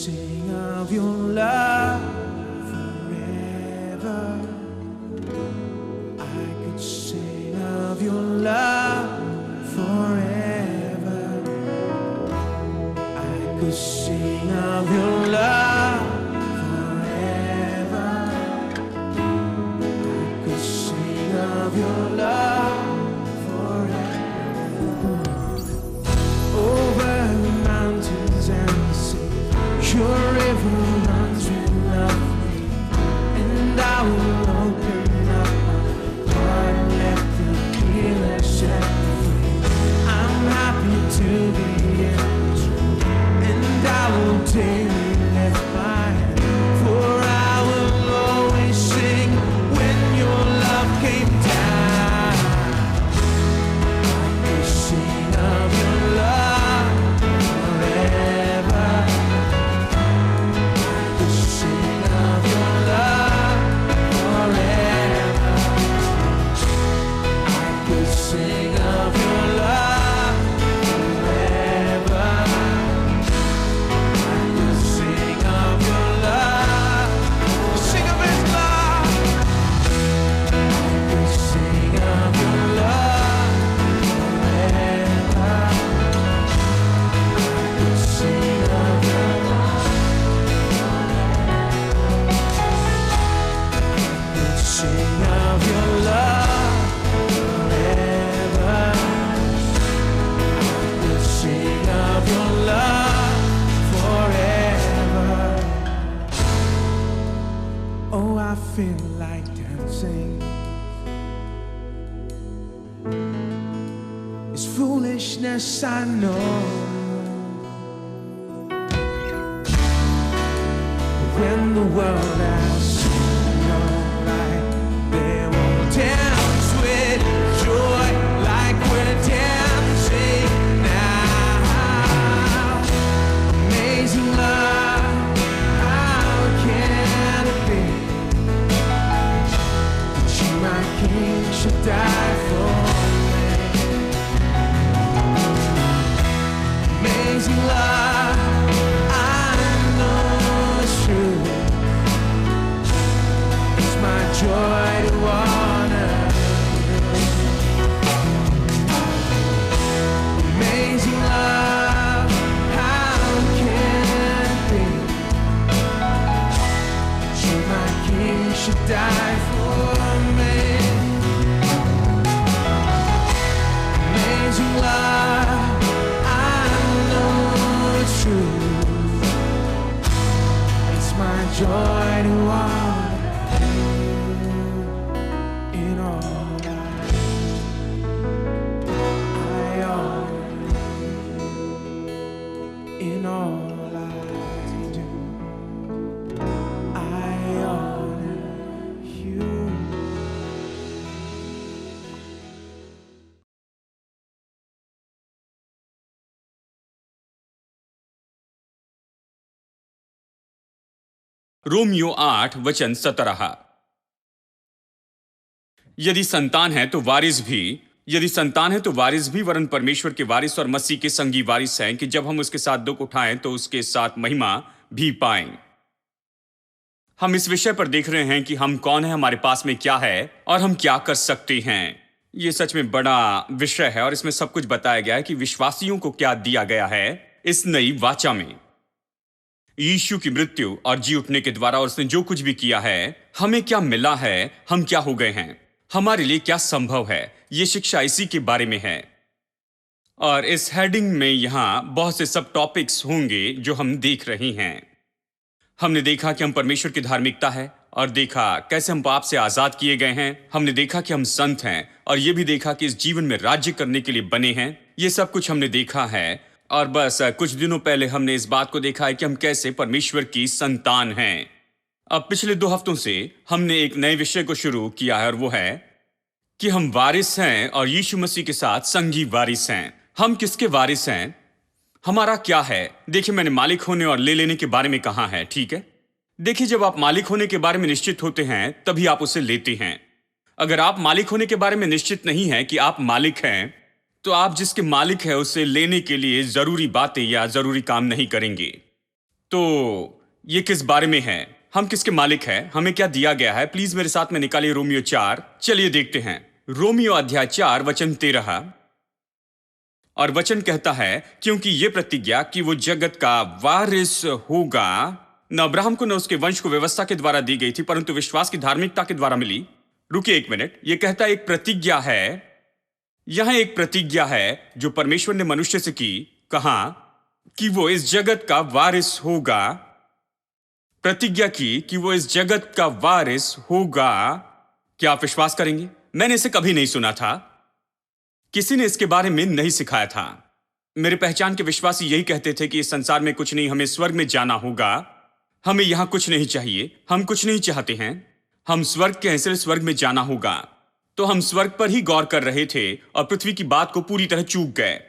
sing of your love forever. I could sing of your love forever. I could sing of your love forever. I could sing of your love forever. Over the mountains and the sea, your river runs with love for me, and I will open up my heart and let the healer set me free. I'm happy to be in this room, and I will daily lift my hand, for I will always sing when your love came down. I could sing of your love forever. I could sing of your love forever. I could sing of your love forever. I could sing of your love. Sing of his love. I could sing of your love forever. I could sing of your love. I could sing of your love forever. I could sing of your love forever. Oh, I feel like dancing. It's foolishness, I know. When the world has seen no light, they will dance with joy like we're dancing now. Amazing love, how can it be that you, my King, should die for me? Amazing love, I know it's true. It's my joy to honor you. Amazing love, how can it be that you, my King, should die for me? Amazing love, I know it's true. It's my joy to honor you in all I honor you. In all I do, I honor you. Romeo 8 वचन 17। यदि संतान है तो वारिस भी, यदि संतान है तो वारिस भी, वरन परमेश्वर के वारिस और मसीह के संगी वारिस हैं, कि जब हम उसके साथ दुख उठाएं तो उसके साथ महिमा भी पाएं। हम इस विषय पर देख रहे हैं कि हम कौन है, हमारे पास में क्या है और हम क्या कर सकते हैं। ये सच में बड़ा विषय है और इसमें सब कुछ बताया गया है कि विश्वासियों को क्या दिया गया है इस नई वाचा में। यीशु की मृत्यु और जी उठने के द्वारा और उसने जो कुछ भी किया है, हमें क्या मिला है, हम क्या हो गए हैं, हमारे लिए क्या संभव है, यह शिक्षा इसी के बारे में है। और इस हेडिंग में यहां बहुत से सब टॉपिक्स होंगे जो हम देख रहे हैं। हमने देखा कि हम परमेश्वर की धार्मिकता है और देखा कैसे हम पाप से आजाद किए गए हैं। हमने देखा कि हम संत हैं और यह भी देखा कि इस जीवन में राज्य करने के लिए बने हैं। यह सब कुछ हमने देखा है। और बस कुछ दिनों पहले हमने इस बात को देखा है कि हम कैसे परमेश्वर की संतान हैं। अब पिछले 2 हफ्तों से हमने एक नए विषय को शुरू किया है और वो है कि हम वारिस हैं और यीशु मसीह के साथ संगी वारिस हैं। हम किसके वारिस हैं, हमारा क्या है। देखिए, मैंने मालिक होने और ले लेने के बारे में कहा है, ठीक है। देखिए, जब आप मालिक होने के बारे में निश्चित होते हैं तभी आप उसे लेते हैं। अगर आप मालिक होने के बारे में निश्चित नहीं है कि आप मालिक हैं, तो आप जिसके मालिक है उसे लेने के लिए जरूरी बातें या जरूरी काम नहीं करेंगे। तो ये किस बारे में है? हम किसके मालिक हैं? हमें क्या दिया गया है? प्लीज मेरे साथ में निकालिए रोमियो 4। चलिए देखते हैं रोमियो अध्याय 4 वचन 13। और वचन कहता है, क्योंकि ये प्रतिज्ञा कि वो जगत का वारिस होगा न अब्राहम को न उसके वंश को व्यवस्था के द्वारा दी गई थी, परंतु विश्वास की धार्मिकता के द्वारा मिली। रुकिए एक मिनट, ये कहता है एक प्रतिज्ञा है। यहां एक प्रतिज्ञा है जो परमेश्वर ने मनुष्य से की। कहा कि वो इस जगत का वारिस होगा। प्रतिज्ञा की कि वो इस जगत का वारिस होगा। क्या आप विश्वास करेंगे? मैंने इसे कभी नहीं सुना था, किसी ने इसके बारे में नहीं सिखाया था। मेरे पहचान के विश्वासी यही कहते थे कि इस संसार में कुछ नहीं, हमें स्वर्ग में जाना होगा, हमें यहां कुछ नहीं चाहिए, हम कुछ नहीं चाहते हैं, हम स्वर्ग के हैं, सिर्फ स्वर्ग में जाना होगा। तो हम स्वर्ग पर ही गौर कर रहे थे और पृथ्वी की बात को पूरी तरह चूक गए।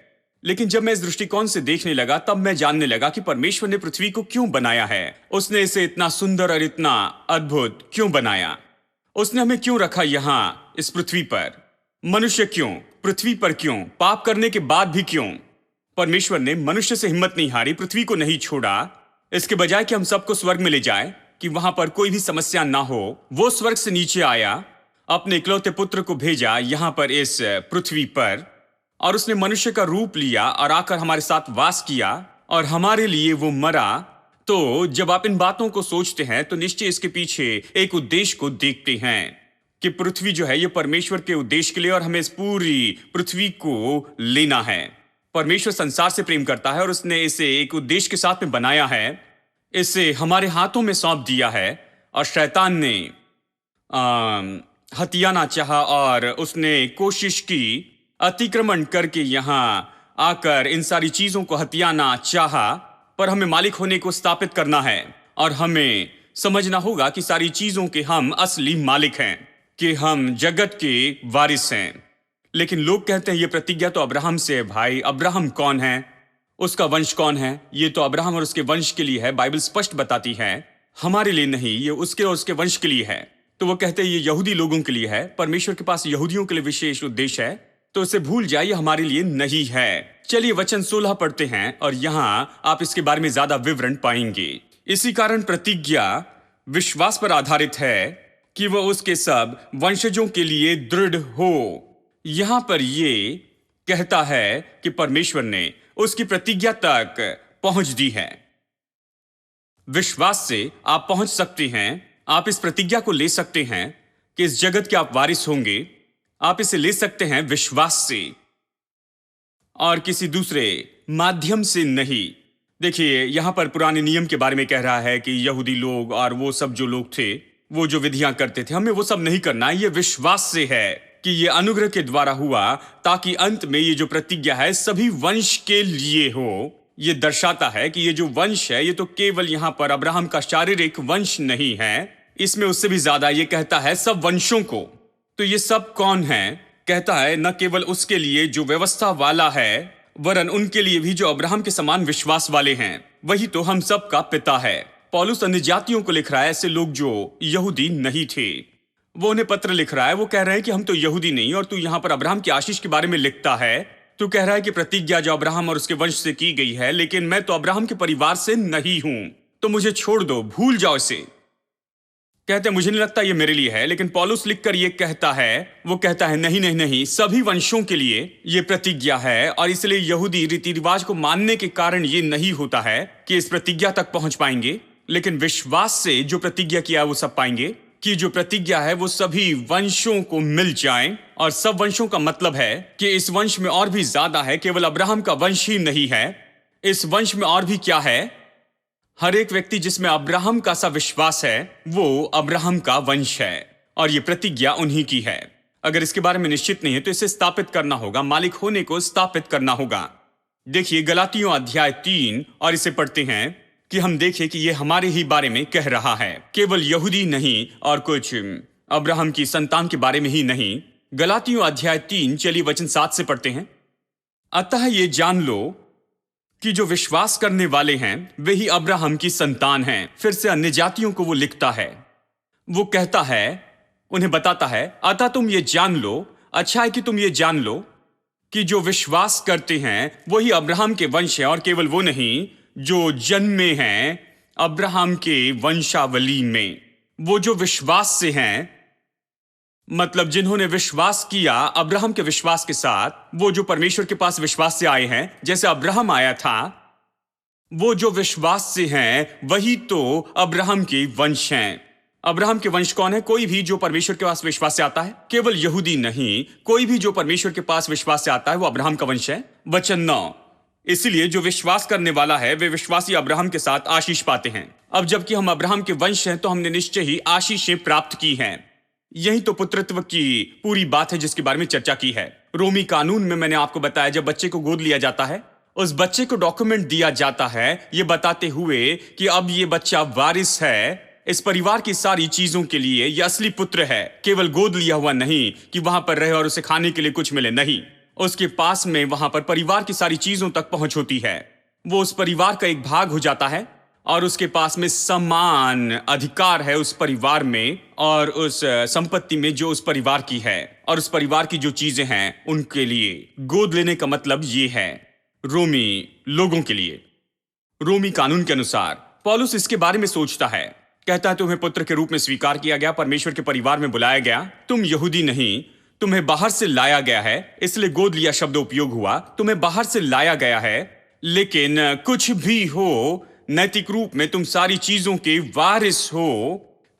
लेकिन जब मैं इस दृष्टिकोण से देखने लगा, तब मैं जानने लगा कि परमेश्वर ने पृथ्वी को क्यों बनाया है। उसने इसे इतना सुंदर और इतना अद्भुत क्यों बनाया? उसने हमें क्यों रखा यहां इस पृथ्वी पर? मनुष्य क्यों? पृथ्वी पर क्यों? पाप करने के बाद भी क्यों? परमेश्वर ने मनुष्य से हिम्मत नहीं हारी, पृथ्वी को नहीं छोड़ा। इसके बजाय कि हम सबको स्वर्ग में ले जाए, कि वहां पर कोई भी समस्या ना हो, वो स्वर्ग से नीचे आया, अपने इकलौते पुत्र को भेजा यहां पर इस पृथ्वी पर, और उसने मनुष्य का रूप लिया और आकर हमारे साथ वास किया और हमारे लिए वो मरा। तो जब आप इन बातों को सोचते हैं तो निश्चय इसके पीछे एक उद्देश्य को देखते हैं कि पृथ्वी जो है ये परमेश्वर के उद्देश्य के लिए, और हमें इस पूरी पृथ्वी को लेना है। परमेश्वर संसार से प्रेम करता है और उसने इसे एक उद्देश्य के साथ में बनाया है, इसे हमारे हाथों में सौंप दिया है। और शैतान ने हथियाना चाहा और उसने कोशिश की अतिक्रमण करके यहां आकर इन सारी चीजों को हथियाना चाहा, पर हमें मालिक होने को स्थापित करना है और हमें समझना होगा कि सारी चीजों के हम असली मालिक हैं, कि हम जगत के वारिस हैं। लेकिन लोग कहते हैं ये प्रतिज्ञा तो अब्राहम से है। भाई, अब्राहम कौन है? उसका वंश कौन है? ये तो अब्राहम और उसके वंश के लिए है। बाइबल स्पष्ट बताती है, हमारे लिए नहीं, ये उसके और उसके वंश के लिए है। तो वो कहते हैं ये यहूदी लोगों के लिए है। परमेश्वर के पास यहूदियों के लिए विशेष उद्देश्य है, तो इसे भूल जाइए, हमारे लिए नहीं है। चलिए वचन 16 पढ़ते हैं और यहां आप इसके बारे में ज्यादा विवरण पाएंगे। इसी कारण प्रतिज्ञा विश्वास पर आधारित है कि वह उसके सब वंशजों के लिए दृढ़ हो। यहां पर यह कहता है कि परमेश्वर ने उसकी प्रतिज्ञा तक पहुंच दी है। विश्वास से आप पहुंच सकते हैं, आप इस प्रतिज्ञा को ले सकते हैं कि इस जगत के आप वारिस होंगे। आप इसे ले सकते हैं विश्वास से और किसी दूसरे माध्यम से नहीं। देखिए, यहां पर पुराने नियम के बारे में कह रहा है कि यहूदी लोग और वो सब जो लोग थे, वो जो विधियां करते थे, हमें वो सब नहीं करना है। ये विश्वास से है कि ये अनुग्रह के द्वारा हुआ, ताकि अंत में ये जो प्रतिज्ञा है सभी वंश के लिए हो। ये दर्शाता है कि ये जो वंश है ये तो केवल यहां पर अब्राहम का शारीरिक वंश नहीं है, इसमें उससे भी ज्यादा ये कहता है सब वंशों को। तो ये सब कौन है? कहता है न केवल उसके लिए जो व्यवस्था वाला है, वरन उनके लिए भी जो अब्राहम के समान विश्वास वाले हैं। वही तो हम सब का पिता है। पौलुस अन्य जातियों को लिख रहा है, ऐसे लोग जो यहूदी नहीं थे, वो उन्हें पत्र लिख रहा है। वो कह रहे हैं कि हम तो यहूदी नहीं, और तू यहां पर अब्राहम की आशीष के बारे में लिखता है। तू कह रहा है कि प्रतिज्ञा जो अब्राहम और उसके वंश से की गई है, लेकिन मैं तो अब्राहम के परिवार से नहीं हूं, तो मुझे छोड़ दो, भूल जाओ इसे। कहते हैं मुझे नहीं लगता ये मेरे लिए है, लेकिन पौलुस लिखकर ये कहता है, वो कहता है नहीं नहीं नहीं, सभी वंशों के लिए ये प्रतिज्ञा है। और इसलिए यहूदी रीति रिवाज को मानने के कारण ये नहीं होता है कि इस प्रतिज्ञा तक पहुंच पाएंगे, लेकिन विश्वास से जो प्रतिज्ञा किया है वो सब पाएंगे, कि जो प्रतिज्ञा है वो सभी वंशों को मिल जाए। और सब वंशों का मतलब है कि इस वंश में और भी ज्यादा है, केवल अब्राहम का वंश ही नहीं है। इस वंश में और भी क्या है? हर एक व्यक्ति जिसमें अब्राहम का सा विश्वास है, वो अब्राहम का वंश है, और ये प्रतिज्ञा उन्हीं की है। अगर इसके बारे में निश्चित नहीं है तो इसे स्थापित करना होगा, मालिक होने को स्थापित करना होगा। देखिए गलातियों अध्याय 3 और इसे पढ़ते हैं कि हम देखें कि ये हमारे ही बारे में कह रहा है, केवल यहूदी नहीं और कुछ अब्राहम की संतान के बारे में ही नहीं। गलातियों अध्याय 3 चलिए वचन 7 से पढ़ते हैं। अतः ये जान लो कि जो विश्वास करने वाले हैं वे ही अब्राहम की संतान हैं। फिर से अन्य जातियों को वो लिखता है, वो कहता है, उन्हें बताता है, अतः तुम ये जान लो, अच्छा है कि तुम ये जान लो कि जो विश्वास करते हैं वही अब्राहम के वंश है, और केवल वो नहीं जो जन्मे हैं अब्राहम के वंशावली में। वो जो विश्वास से हैं, मतलब जिन्होंने विश्वास किया अब्राहम के विश्वास के साथ, वो जो परमेश्वर के पास विश्वास से आए हैं, जैसे अब्राहम आया था, वो जो विश्वास से हैं वही तो अब्राहम के वंश हैं। अब्राहम के वंश कौन है? कोई भी जो परमेश्वर के पास विश्वास से आता है, केवल यहूदी नहीं, कोई भी जो परमेश्वर के पास विश्वास से आता है वो अब्राहम का वंश है। वचन 9, इसलिए जो विश्वास करने वाला है वे विश्वासी अब्राहम के साथ आशीष पाते हैं। अब जबकि हम अब्राहम के वंश हैं तो हमने निश्चय ही आशीषें प्राप्त की हैं। यही तो पुत्रत्व की पूरी बात है जिसके बारे में चर्चा की है। रोमी कानून में मैंने आपको बताया, जब बच्चे को गोद लिया जाता है, उस बच्चे को डॉक्यूमेंट दिया जाता है ये बताते हुए कि अब ये बच्चा वारिस है इस परिवार की सारी चीजों के लिए, ये असली पुत्र है, केवल गोद लिया हुआ नहीं कि वहां पर रहे और उसे खाने के लिए कुछ मिले, नहीं, उसके पास में वहां पर परिवार की सारी चीजों तक पहुंच होती है। वो उस परिवार का एक भाग हो जाता है और उसके पास में समान अधिकार है उस परिवार में और उस संपत्ति में जो उस परिवार की है और उस परिवार की जो चीजें हैं उनके लिए। गोद लेने का मतलब ये है रोमी लोगों के लिए। रोमी कानून के अनुसार पौलुस इसके बारे में सोचता है, कहता है तुम्हें पुत्र के रूप में स्वीकार किया गया, परमेश्वर के परिवार में बुलाया गया, तुम यहूदी नहीं, तुम्हें बाहर से लाया गया है, इसलिए गोद लिया शब्द उपयोग हुआ, तुम्हें बाहर से लाया गया है। लेकिन कुछ भी हो, नैतिक रूप में तुम सारी चीजों के वारिस हो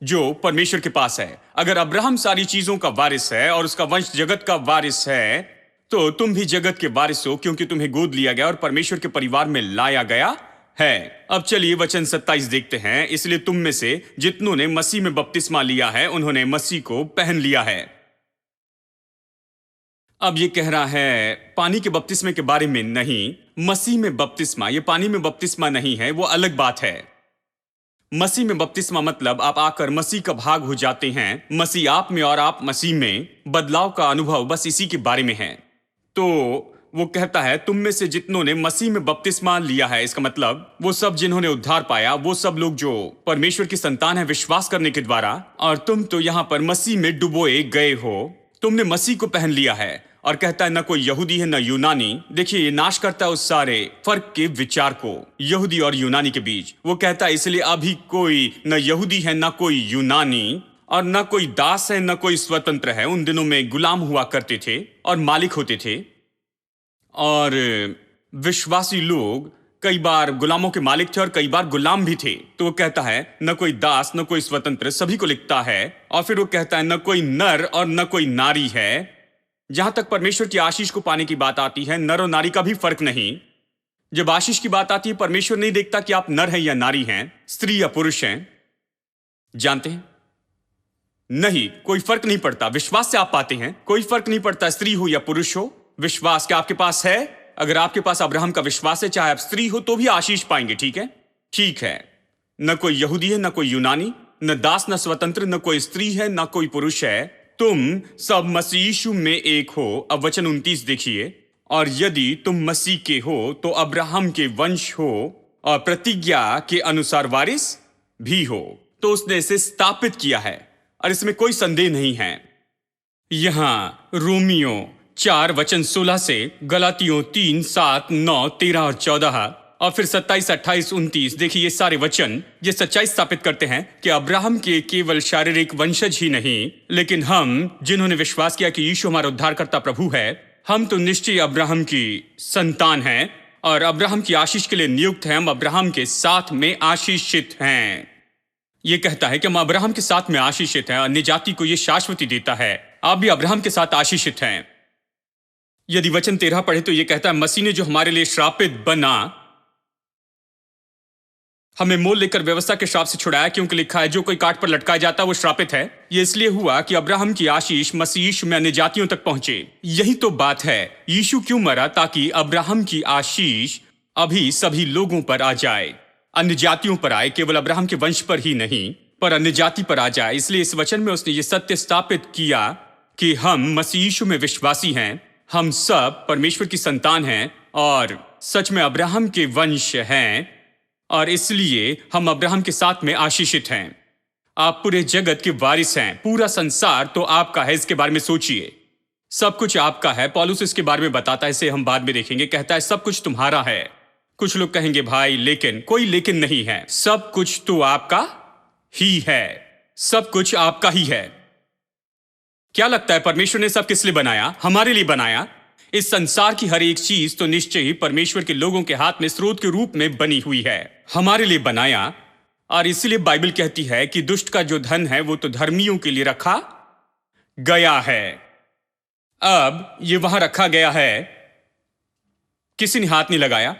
जो परमेश्वर के पास है। अगर अब्राहम सारी चीजों का वारिस है और उसका वंश जगत का वारिस है, तो तुम भी जगत के वारिस हो, क्योंकि तुम्हें गोद लिया गया और परमेश्वर के परिवार में लाया गया है। अब चलिए वचन 27 देखते हैं। इसलिए तुम में से जितनों ने मसीह में बपतिस्मा लिया है उन्होंने मसीह को पहन लिया है। अब ये कह रहा है पानी के बपतिस्मे के बारे में नहीं, मसीह में बपतिस्मा। ये पानी में बपतिस्मा नहीं है, वो अलग बात है। मसीह में बपतिस्मा मतलब आप आकर मसीह का भाग हो जाते हैं, मसीह आप में और आप मसीह में। बदलाव का अनुभव बस इसी के बारे में है। तो वो कहता है तुम में से जितनों ने मसीह में बपतिस्मा लिया है, इसका मतलब वो सब जिन्होंने उद्धार पाया, वो सब लोग जो परमेश्वर की संतान है विश्वास करने के द्वारा। और तुम तो यहां पर मसीह में डुबोए गए हो, तुमने मसीह को पहन लिया है। और कहता है न कोई यहूदी है न यूनानी। देखिए ये नाश करता है उस सारे फर्क के विचार को यहूदी और यूनानी के बीच। वो कहता है इसलिए अभी कोई न यहूदी है न कोई यूनानी और न कोई दास है न कोई स्वतंत्र है। उन दिनों में गुलाम हुआ करते थे और मालिक होते थे, और विश्वासी लोग कई बार गुलामों के मालिक थे और कई बार गुलाम भी थे। तो वो कहता है न कोई दास न कोई स्वतंत्र, सभी को लिखता है। और फिर वो कहता है न कोई नर और न कोई नारी है। जहां तक परमेश्वर की आशीष को पाने की बात आती है, नर और नारी का भी फर्क नहीं। जब आशीष की बात आती है, परमेश्वर नहीं देखता कि आप नर हैं या नारी हैं, स्त्री या पुरुष हैं। जानते हैं, नहीं, कोई फर्क नहीं पड़ता। विश्वास से आप पाते हैं, कोई फर्क नहीं पड़ता स्त्री हो या पुरुष हो। विश्वास क्या आपके पास है? अगर आपके पास अब्राहम का विश्वास है, चाहे आप स्त्री हो तो भी आशीष पाएंगे। ठीक है, ठीक है। न कोई यहूदी है न कोई यूनानी, न दास न स्वतंत्र, न कोई स्त्री है न कोई पुरुष है, तुम सब मसीह यीशु में एक हो। अब वचन 29 देखिए, और यदि तुम मसीह के हो तो अब्राहम के वंश हो और प्रतिज्ञा के अनुसार वारिस भी हो। तो उसने इसे स्थापित किया है और इसमें कोई संदेह नहीं है। यहां रोमियो 4 वचन 16 से गलातियों 3, 7, 9, 13 और 14 और फिर 27, 28, 29। देखिए ये सारे वचन ये सच्चाई स्थापित करते हैं कि अब्राहम के केवल शारीरिक वंशज ही नहीं, लेकिन हम जिन्होंने विश्वास किया कि यीशु हमारा उद्धारकर्ता प्रभु है, हम तो निश्चय अब्राहम की संतान हैं और अब्राहम की आशीष के लिए नियुक्त हैं। हम अब्राहम के साथ में आशीषित हैं। ये कहता है कि हम अब्राहम के साथ में आशीषित हैं। अन्य जाति को यह शाश्वती देता है, आप भी अब्राहम के साथ आशीषित हैं। यदि वचन 13 पढ़े तो यह कहता है मसीह ने जो हमारे लिए श्रापित बना, हमें मोल लेकर व्यवस्था के श्राप से छुड़ाया, क्योंकि लिखा है जो कोई काट पर लटकाया जाता है वो श्रापित है। यह इसलिए हुआ कि अब्राहम की आशीष मसीह यीशु में अन्य जातियों तक पहुंचे। यही तो बात है, यीशु क्यों मरा? ताकि अब्राहम की आशीष अभी सभी लोगों पर आ जाए, अन्य जातियों पर आए, केवल अब्राहम के वंश पर ही नहीं पर अन्य जाति पर आ जाए। इसलिए इस वचन में उसने ये सत्य स्थापित किया कि हम मसीह यीशु में विश्वासी हैं, हम सब परमेश्वर की संतान हैं और सच में अब्राहम के वंश हैं, और इसलिए हम अब्राहम के साथ में आशीषित हैं। आप पूरे जगत के वारिस हैं, पूरा संसार तो आपका है। इसके बारे में सोचिए, सब कुछ आपका है। पौलुस इसके बारे में बताता है, इसे हम बाद में देखेंगे। कहता है सब कुछ तुम्हारा है, कुछ लोग कहेंगे भाई लेकिन, कोई लेकिन नहीं है, सब कुछ तो आपका ही है, सब कुछ आपका ही है। क्या लगता है परमेश्वर ने सब किस लिए बनाया? हमारे लिए बनाया। इस संसार की हर एक चीज तो निश्चय ही परमेश्वर के लोगों के हाथ में स्रोत के रूप में बनी हुई है, हमारे लिए बनाया। और इसीलिए बाइबल कहती है कि दुष्ट का जो धन है वो तो धर्मियों के लिए रखा गया है। अब ये वहां रखा गया है, किसी ने हाथ नहीं लगाया।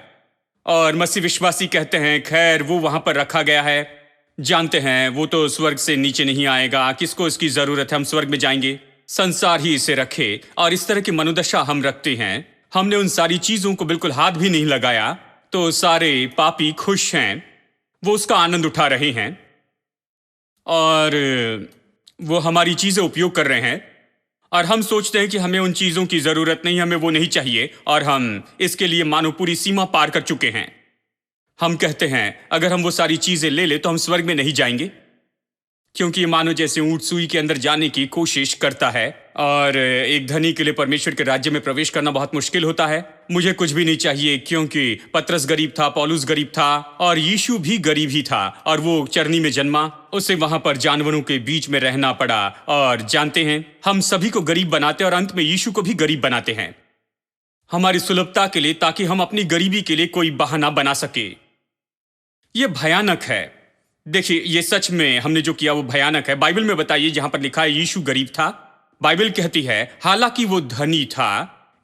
और मसीह विश्वासी कहते हैं खैर वो वहां पर रखा गया है, जानते हैं वो तो स्वर्ग से नीचे नहीं आएगा, किसको इसकी जरूरत है, हम स्वर्ग में जाएंगे, संसार ही इसे रखे। और इस तरह की मनोदशा हम रखते हैं। हमने उन सारी चीजों को बिल्कुल हाथ भी नहीं लगाया, तो सारे पापी खुश हैं, वो उसका आनंद उठा रहे हैं और वो हमारी चीजें उपयोग कर रहे हैं। और हम सोचते हैं कि हमें उन चीजों की जरूरत नहीं, हमें वो नहीं चाहिए, और हम इसके लिए मानो पूरी सीमा पार कर चुके हैं। हम कहते हैं अगर हम वो सारी चीजें ले ले तो हम स्वर्ग में नहीं जाएंगे, क्योंकि ये मानो जैसे ऊंट सुई के अंदर जाने की कोशिश करता है। और एक धनी के लिए परमेश्वर के राज्य में प्रवेश करना बहुत मुश्किल होता है। मुझे कुछ भी नहीं चाहिए, क्योंकि पतरस गरीब था, पौलुस गरीब था, और यीशु भी गरीब ही था, और वो चरनी में जन्मा, उसे वहां पर जानवरों के बीच में रहना पड़ा। और जानते हैं हम सभी को गरीब बनाते हैं और अंत में यीशु को भी गरीब बनाते हैं हमारी सुलभता के लिए, ताकि हम अपनी गरीबी के लिए कोई बहाना बना सके। यह भयानक है। देखिए, ये सच में हमने जो किया वो भयानक है। बाइबल में बताइए जहां पर लिखा है यीशु गरीब था, बाइबल कहती है हालांकि वो धनी था।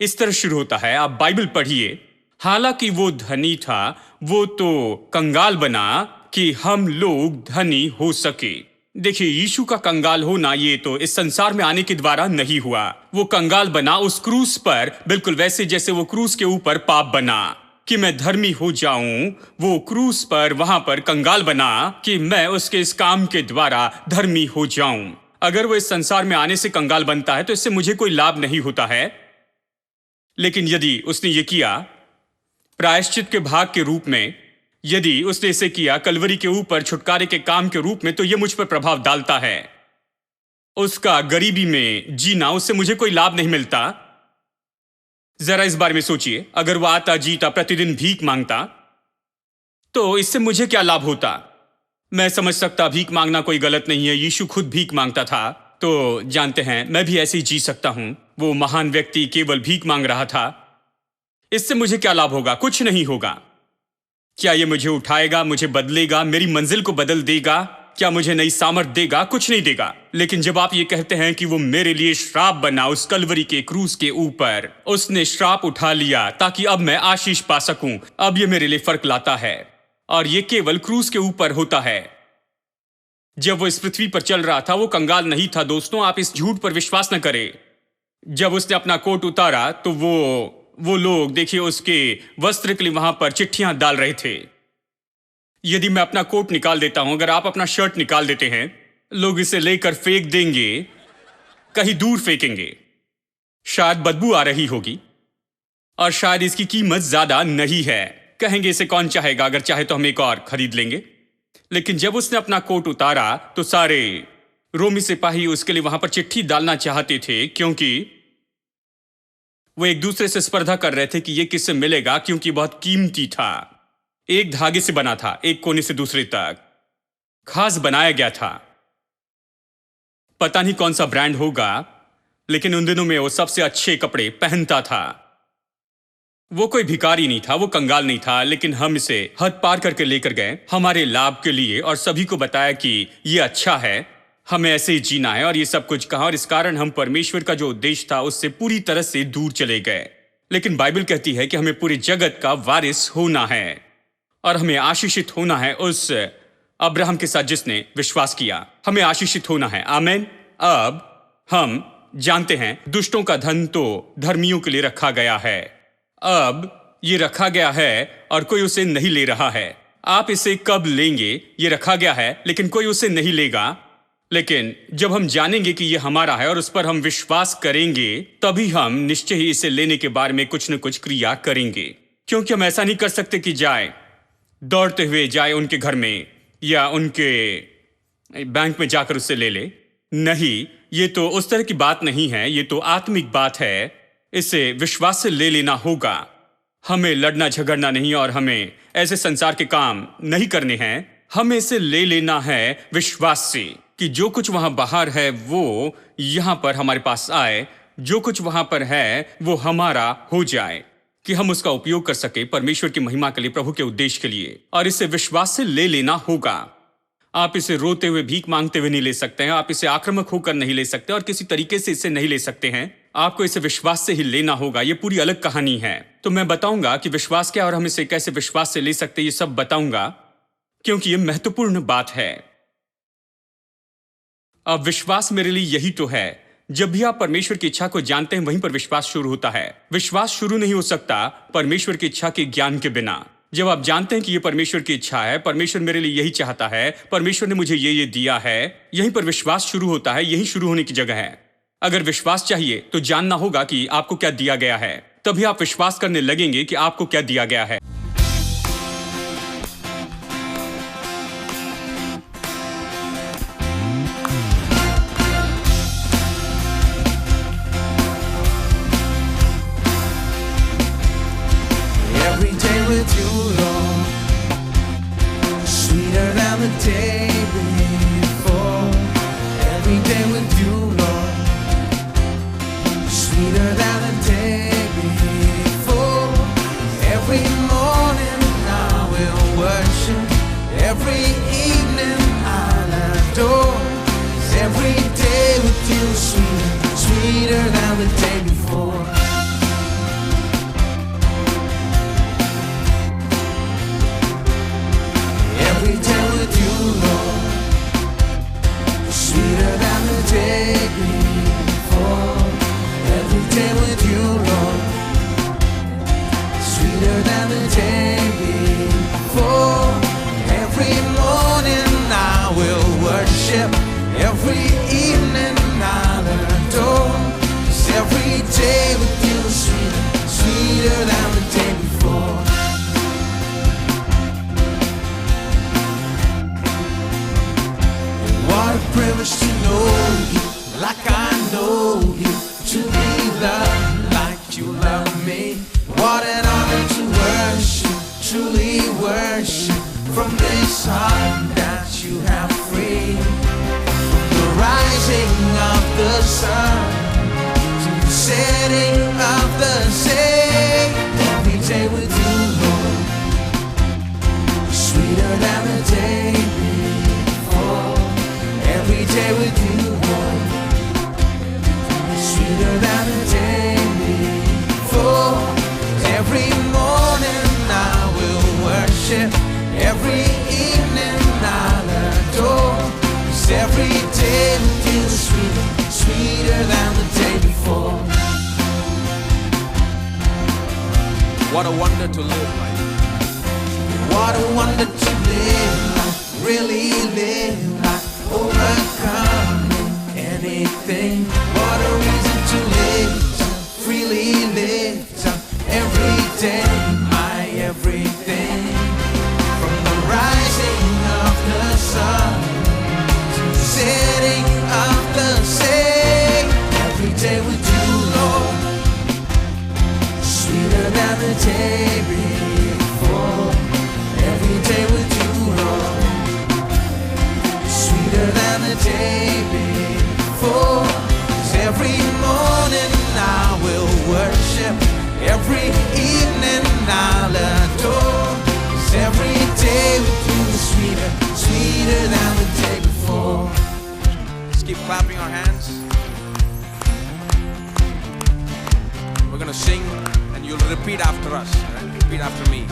इस तरह शुरू होता है, आप बाइबल पढ़िए। हालांकि वो धनी था, वो तो कंगाल बना कि हम लोग धनी हो सके। देखिए, यीशु का कंगाल होना ये तो इस संसार में आने के द्वारा नहीं हुआ। वो कंगाल बना उस क्रूस पर, बिल्कुल वैसे जैसे वो क्रूस के ऊपर पाप बना कि मैं धर्मी हो जाऊं। वो क्रूस पर वहां पर कंगाल बना कि मैं उसके इस काम के द्वारा धर्मी हो जाऊं। अगर वो इस संसार में आने से कंगाल बनता है तो इससे मुझे कोई लाभ नहीं होता है। लेकिन यदि उसने ये किया प्रायश्चित के भाग के रूप में, यदि उसने इसे किया कलवरी के ऊपर छुटकारे के काम के रूप में, तो यह मुझ पर प्रभाव डालता है। उसका गरीबी में जीना, उससे मुझे कोई लाभ नहीं मिलता। जरा इस बारे में सोचिए, अगर वो आता, जीता, प्रतिदिन भीख मांगता, तो इससे मुझे क्या लाभ होता? मैं समझ सकता भीख मांगना कोई गलत नहीं है, यीशु खुद भीख मांगता था, तो जानते हैं मैं भी ऐसे ही जी सकता हूं। वो महान व्यक्ति केवल भीख मांग रहा था। इससे मुझे क्या लाभ होगा? कुछ नहीं होगा। क्या ये मुझे उठाएगा, मुझे बदलेगा, मेरी मंजिल को बदल देगा? क्या मुझे नई सामर्थ देगा? कुछ नहीं देगा। लेकिन जब आप ये कहते हैं कि वो मेरे लिए श्राप बना उस कलवरी के क्रूस के ऊपर, उसने श्राप उठा लिया ताकि अब मैं आशीष पा सकूं, अब ये मेरे लिए फर्क लाता है। और ये केवल क्रूस के ऊपर होता है। जब वो इस पृथ्वी पर चल रहा था वो कंगाल नहीं था। दोस्तों, आप इस झूठ पर विश्वास न करें। जब उसने अपना कोट उतारा तो वो लोग देखिए उसके वस्त्र के लिए वहां पर चिट्ठियां डाल रहे थे। यदि मैं अपना कोट निकाल देता हूं, अगर आप अपना शर्ट निकाल देते हैं, लोग इसे लेकर फेंक देंगे, कहीं दूर फेंकेंगे। शायद बदबू आ रही होगी और शायद इसकी कीमत ज्यादा नहीं है। कहेंगे इसे कौन चाहेगा, अगर चाहे तो हम एक और खरीद लेंगे। लेकिन जब उसने अपना कोट उतारा तो सारे रोमी सिपाही उसके लिए वहां पर चिट्ठी डालना चाहते थे, क्योंकि वो एक दूसरे से स्पर्धा कर रहे थे कि ये किससे मिलेगा, क्योंकि बहुत कीमती था। एक धागे से बना था, एक कोने से दूसरे तक खास बनाया गया था। पता नहीं कौन सा ब्रांड होगा, लेकिन उन दिनों में वो सबसे अच्छे कपड़े पहनता था। वो कोई भिखारी नहीं था, वो कंगाल नहीं था, लेकिन हम इसे हद पार करके लेकर गए हमारे लाभ के लिए और सभी को बताया कि ये अच्छा है, हमें ऐसे ही जीना है और ये सब कुछ कहा। और इस कारण हम परमेश्वर का जो उद्देश्य था उससे पूरी तरह से दूर चले गए। लेकिन बाइबल कहती है कि हमें पूरे जगत का वारिस होना है और हमें आशीषित होना है उस अब्राहम के साथ जिसने विश्वास किया। हमें आशीषित होना है। आमीन। अब हम जानते हैं दुष्टों का धन तो धर्मियों के लिए रखा गया है। अब ये रखा गया है और कोई उसे नहीं ले रहा है। आप इसे कब लेंगे? ये रखा गया है लेकिन कोई उसे नहीं लेगा। लेकिन जब हम जानेंगे कि ये हमारा है और उस पर हम विश्वास करेंगे, तभी हम निश्चय ही इसे लेने के बारे में कुछ न कुछ क्रिया करेंगे। क्योंकि हम ऐसा नहीं कर सकते कि जाए दौड़ते हुए जाए उनके घर में या उनके बैंक में जाकर उससे ले ले। नहीं, ये तो उस तरह की बात नहीं है, ये तो आत्मिक बात है। इसे विश्वास से ले लेना होगा। हमें लड़ना झगड़ना नहीं और हमें ऐसे संसार के काम नहीं करने हैं। हमें इसे ले लेना है विश्वास से कि जो कुछ वहां बाहर है वो यहां पर हमारे पास आए, जो कुछ वहां पर है वो हमारा हो जाए, कि हम उसका उपयोग कर सके परमेश्वर की महिमा के लिए, प्रभु के उद्देश्य के लिए। और इसे विश्वास से ले लेना होगा। आप इसे रोते हुए, भीख मांगते हुए नहीं ले सकते हैं, आप इसे आक्रामक होकर नहीं ले सकते और किसी तरीके से इसे नहीं ले सकते हैं। आपको इसे विश्वास से ही लेना होगा। यह पूरी अलग कहानी है। तो मैं बताऊंगा कि विश्वास क्या और हम इसे कैसे विश्वास से ले सकते हैं, ये सब बताऊंगा, क्योंकि यह महत्वपूर्ण बात है। अब विश्वास मेरे लिए यही तो है। जब भी आप परमेश्वर की इच्छा को जानते हैं, वहीं पर विश्वास शुरू होता है। विश्वास शुरू नहीं हो सकता परमेश्वर की इच्छा के ज्ञान के बिना। जब आप जानते हैं कि यह परमेश्वर की इच्छा है, परमेश्वर मेरे लिए यही चाहता है, परमेश्वर ने मुझे ये दिया है, यहीं पर विश्वास शुरू होता है। यही शुरू होने की जगह है। अगर विश्वास चाहिए तो जानना होगा कि आपको क्या दिया गया है, तभी आप विश्वास करने लगेंगे कि आपको क्या दिया गया है। Every day with you, Lord, sweeter than the day before. Every day with you, Lord, sweeter than the day before. Every morning I will worship, every evening I'll adore. Every day with you, sweeter, sweeter than the day before. Every day with you, Lord, sweeter than the day before. Every day with you, Lord, sweeter than the day before. Every morning I will worship, every evening I'll adore. 'Cause every day with you, sweeter, sweeter than the day before. What a privilege to know you like I know you, to be loved like you love me. What an honor to worship, truly worship, from this heart that you have freed. From the rising of the sun to the setting of the same. Every day with you, Lord, sweeter than the day before. Every day with you, Lord, sweeter than the day before. Every morning I will worship, every evening I'll adore. 'Cause every day with you is sweeter, sweeter than the day before. What a wonder to live like. What a wonder to live like, really live like, overcoming anything. What a reason to live, to freely live, to every day, my everything. From the rising of the sun to the setting of the same. Every day with you, Lord, sweeter than the day before. Every day with you, Lord, sweeter than the day before. 'Cause every morning I will worship, every evening I'll adore. 'Cause every day with you is sweeter, sweeter than the day before. Let's keep clapping our hands. We're gonna sing and you'll repeat after us. Right? Repeat after me.